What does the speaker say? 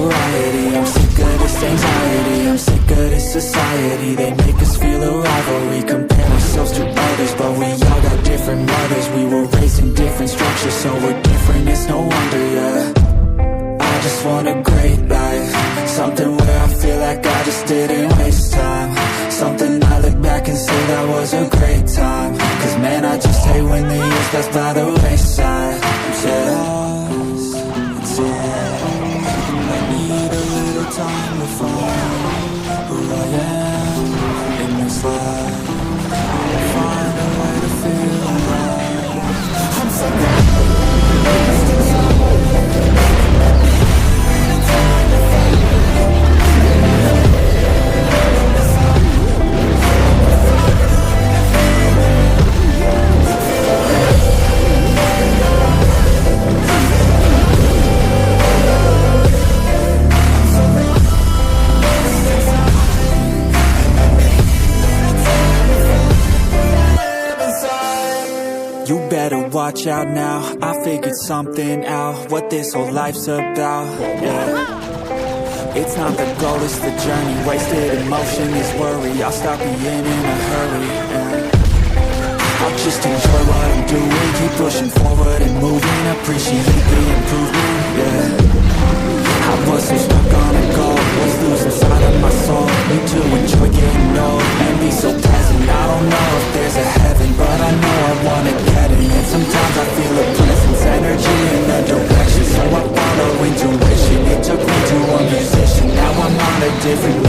variety. I'm sick of this anxiety, I'm sick of this society. They make us feel a rivalry, compare ourselves to others, but we all got different mothers. We were raised in different structures, so we're different, it's no wonder, yeah. I just want a great life, something where I feel like I just didn't waste time, something I look back and say that was a great time. Cause man, I just hate when the years pass by the wayside. Yeah, it's I need a little time to find who I am in this life, find a way to feel alive. I'm so watch out now, I figured something out, what this whole life's about, yeah. It's not the goal, it's the journey, wasted emotion is worry, I'll stop being in a hurry, yeah. I'll just enjoy what I'm doing, keep pushing forward and moving, appreciate the improvement, yeah. I was so stuck on a goal, was losing sight of my soul, need to enjoy getting old, and be so present. I don't know if there's a heaven, but I know I wanna get it. And sometimes I feel a presence, energy in a direction, so I follow intuition. It took me to a musician, now I'm on a different